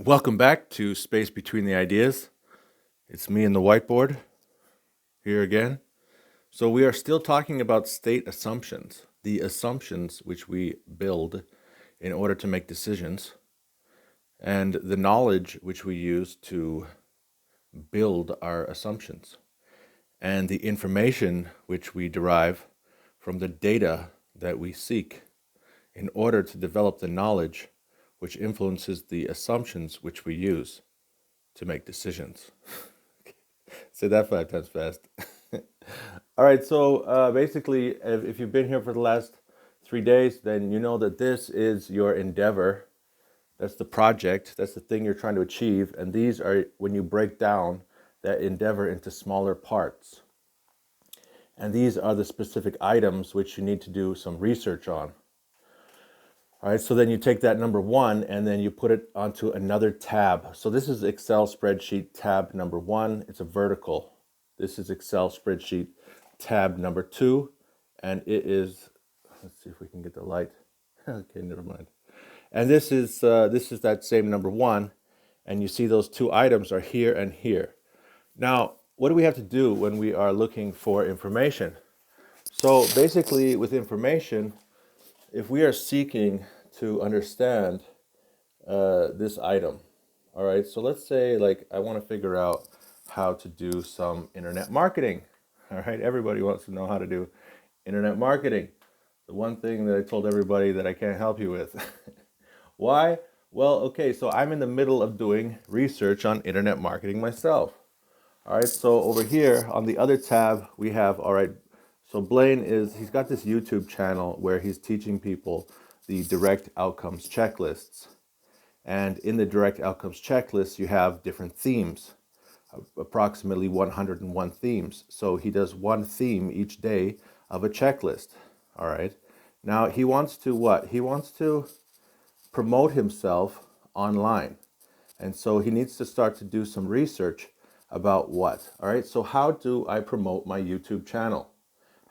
Welcome back to Space Between the Ideas. It's me and the whiteboard here again. So we are still talking about state assumptions, the assumptions which we build in order to make decisions, and the knowledge which we use to build our assumptions, and the information which we derive from the data that we seek in order to develop the knowledge which influences the assumptions which we use to make decisions. Say that 5 times fast. All right, so basically, if you've been here for the last 3 days, then you know that this is your endeavor. That's the project. That's the thing you're trying to achieve. And these are when you break down that endeavor into smaller parts. And these are the specific items which you need to do some research on. All right, so then you take that number one and then you put it onto another tab. So this is Excel spreadsheet tab number one. It's a vertical. This is Excel spreadsheet tab number two. And it is, let's see if we can get the light. Okay, never mind. And this is that same number one. And you see those two items are here and here. Now, what do we have to do when we are looking for information? So basically with information, if we are seeking to understand this item, all right, so let's say like I want to figure out how to do some internet marketing. All right, everybody wants to know how to do internet marketing. The one thing that I told everybody that I can't help you with. Why? Well, okay, so I'm in the middle of doing research on internet marketing myself. All right, so over here on the other tab, we have, all right, so Blaine he's got this YouTube channel where he's teaching people the direct outcomes checklists. And in the direct outcomes checklist, you have different themes, approximately 101 themes. So he does one theme each day of a checklist. All right. Now he wants to what? He wants to promote himself online. And so he needs to start to do some research about what? All right. So how do I promote my YouTube channel?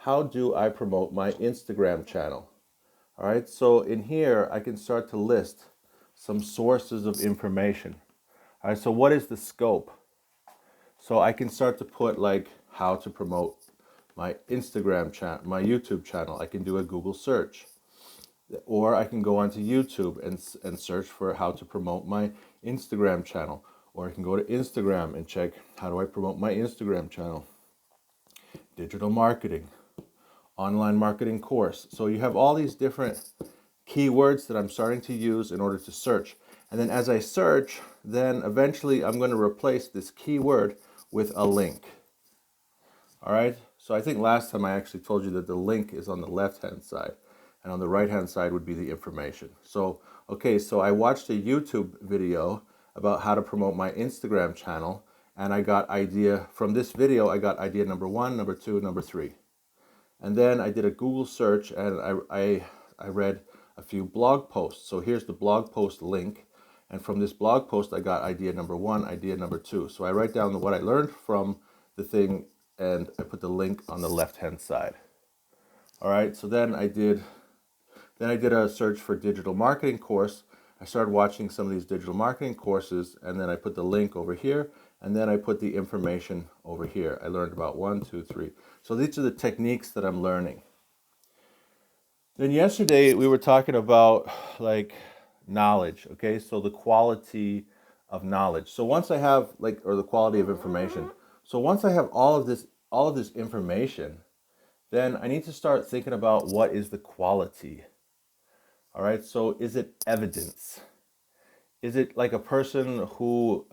How do I promote my Instagram channel? All right, so in here, I can start to list some sources of information. All right, so what is the scope? So I can start to put like how to promote my Instagram channel, my YouTube channel. I can do a Google search. Or I can go onto YouTube and search for how to promote my Instagram channel. Or I can go to Instagram and check how do I promote my Instagram channel. Digital marketing. Online marketing course. So you have all these different keywords that I'm starting to use in order to search. And then as I search, then eventually I'm going to replace this keyword with a link. All right. So I think last time I actually told you that the link is on the left-hand side and on the right-hand side would be the information. So, okay, so I watched a YouTube video about how to promote my Instagram channel and I got idea from this video. I got idea number one, number two, number three. And then I did a Google search and I read a few blog posts. So here's the blog post link. And from this blog post, I got idea number one, idea number two. So I write down what I learned from the thing and I put the link on the left-hand side. All right, so then I did a search for digital marketing course. I started watching some of these digital marketing courses and then I put the link over here and then I put the information over here. I learned about 1, 2, 3. So these are the techniques that I'm learning. Then yesterday we were talking about like knowledge, okay? So the quality of knowledge. So once I have or the quality of information. So once I have all of this information, then I need to start thinking about what is the quality. All right, so is it evidence? Is it like a person who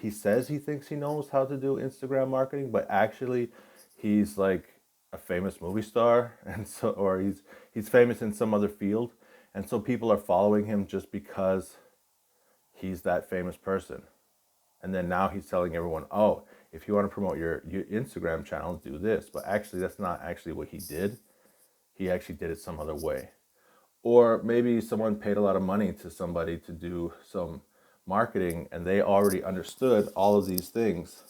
he says he thinks he knows how to do Instagram marketing, but actually he's like a famous movie star, and so or he's famous in some other field, and so people are following him just because he's that famous person, and then now he's telling everyone, oh, if you want to promote your Instagram channel, do this, but actually that's not actually what he did. He actually did it some other way. Or maybe someone paid a lot of money to somebody to do some marketing and they already understood all of these things.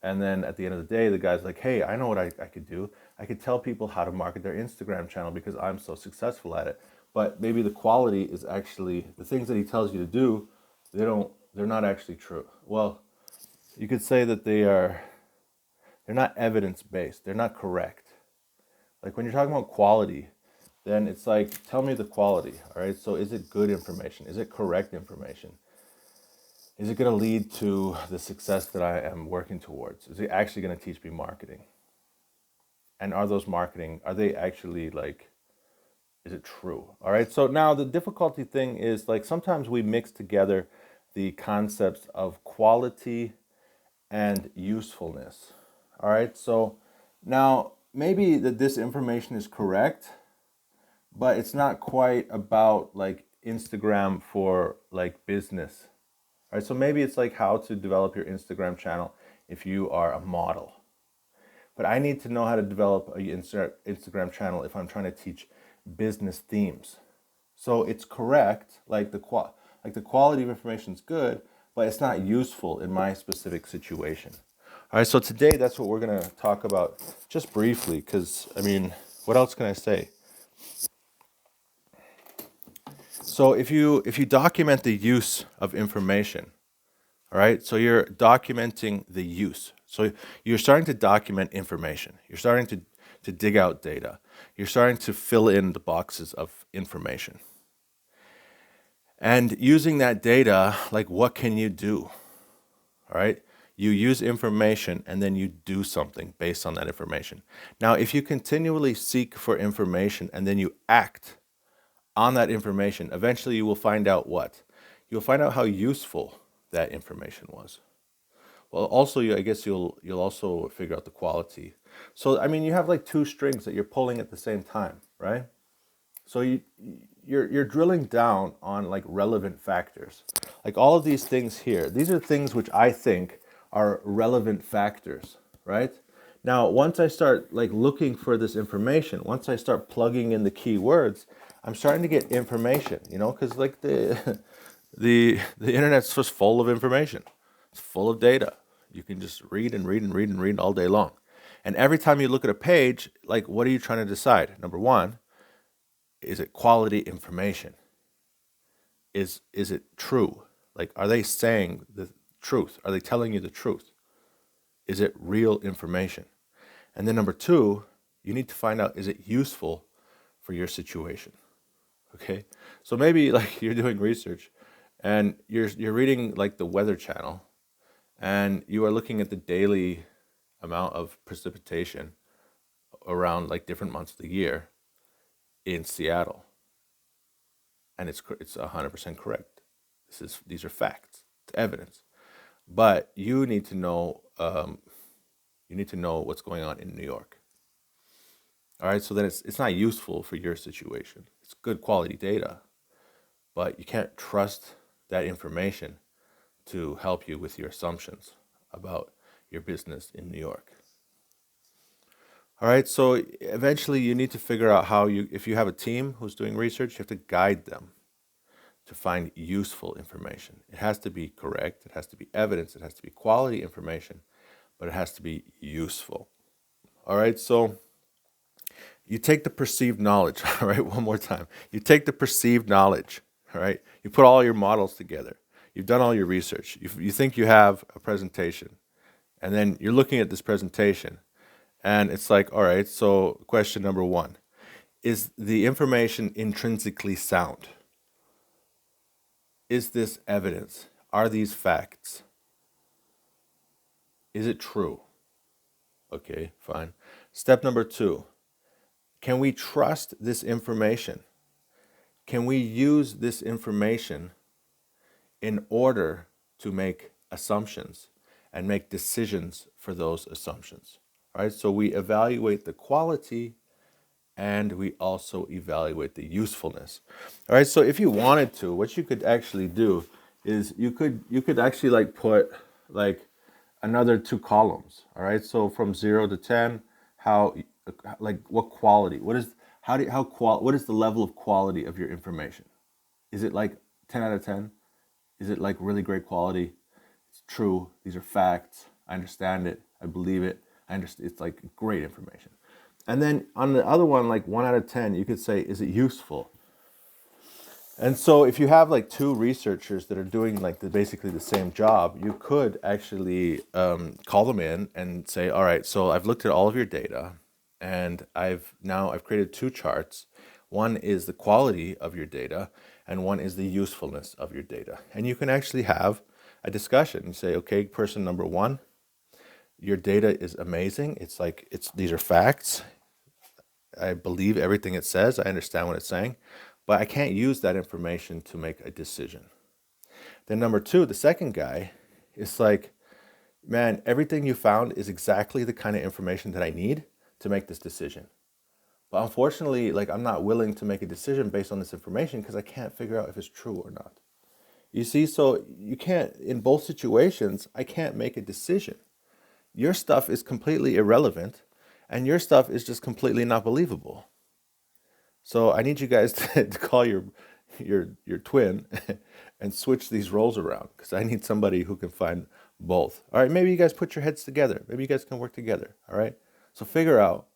And then at the end of the day, the guy's like, hey, I know what I could do. I could tell people how to market their Instagram channel because I'm so successful at it. But maybe the quality is actually the things that he tells you to do, they're they're not actually true. Well, you could say that they're not evidence-based. They're not correct. Like when you're talking about quality, then it's like, tell me the quality, all right? So is it good information? Is it correct information? Is it going to lead to the success that I am working towards? Is it actually going to teach me marketing? And are they actually like, is it true? All right. So now the difficulty thing is like sometimes we mix together the concepts of quality and usefulness. All right. So now maybe that this information is correct, but it's not quite about like Instagram for like business. All right. So maybe it's like how to develop your Instagram channel if you are a model. But I need to know how to develop an Instagram channel if I'm trying to teach business themes. So it's correct, like the quality of information is good, but it's not useful in my specific situation. All right, so today that's what we're going to talk about just briefly, because I mean, what else can I say? So if you document the use of information, all right, so you're documenting the use. So you're starting to document information. You're starting to dig out data. You're starting to fill in the boxes of information. And using that data, like what can you do? All right, you use information and then you do something based on that information. Now, if you continually seek for information and then you act on that information, eventually you will find out what? You'll find out how useful that information was. Well, also, I guess you'll also figure out the quality. So, I mean, you have like two strings that you're pulling at the same time, right? So you're drilling down on like relevant factors. Like all of these things here, these are things which I think are relevant factors, right? Now, once I start like looking for this information, once I start plugging in the keywords, I'm starting to get information, because like the internet's just full of information. It's full of data. You can just read and read and read and read all day long. And every time you look at a page, like what are you trying to decide? Number one, is it quality information? Is it true? Like, are they saying the truth? Are they telling you the truth? Is it real information? And then number two, you need to find out, is it useful for your situation? Okay? So maybe like you're doing research and you're reading like the Weather Channel and you are looking at the daily amount of precipitation around like different months of the year in Seattle. And it's 100% correct. These are facts, it's evidence. But you need to know what's going on in New York. All right, so then it's not useful for your situation. It's good quality data, but you can't trust that information to help you with your assumptions about your business in New York. All right, so eventually you need to figure out if you have a team who's doing research, you have to guide them to find useful information. It has to be correct, it has to be evidence, it has to be quality information, but it has to be useful. All right, so you take the perceived knowledge, all right, one more time. You take the perceived knowledge, all right? You put all your models together. You've done all your research. You think you have a presentation, and then you're looking at this presentation, and it's like, all right, so question number one, is the information intrinsically sound? Is this evidence? Are these facts? Is it true? Okay, fine. Step number two, can we trust this information? Can we use this information in order to make assumptions and make decisions for those assumptions? All right, so we evaluate the quality and we also evaluate the usefulness. All right, so if you wanted to, what you could actually do is you could actually like put like another two columns. All right, so from 0 to 10, what quality? What is the level of quality of your information? Is it like 10 out of 10? Is it like really great quality? It's true. These are facts. I understand it. I believe it. I understand. It's like great information. And then on the other one, like 1 out of 10, you could say, is it useful? And so if you have like two researchers that are doing like basically the same job, you could actually call them in and say, all right, so I've looked at all of your data and I've created two charts. One is the quality of your data and one is the usefulness of your data. And you can actually have a discussion. You say, okay, person number one, your data is amazing. These are facts. I believe everything it says. I understand what it's saying, but I can't use that information to make a decision. Then number two, the second guy, is like, man, everything you found is exactly the kind of information that I need to make this decision. But unfortunately, like I'm not willing to make a decision based on this information because I can't figure out if it's true or not. You see, so you can't, in both situations, I can't make a decision. Your stuff is completely irrelevant and your stuff is just completely not believable. So I need you guys to call your twin and switch these roles around because I need somebody who can find both. All right, maybe you guys put your heads together. Maybe you guys can work together. All right. So figure out.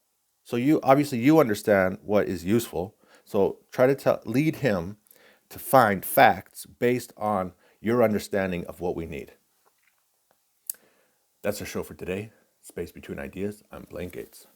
So you obviously you understand what is useful. So try to lead him to find facts based on your understanding of what we need. That's our show for today. Space Between Ideas. I'm Blaine Gates.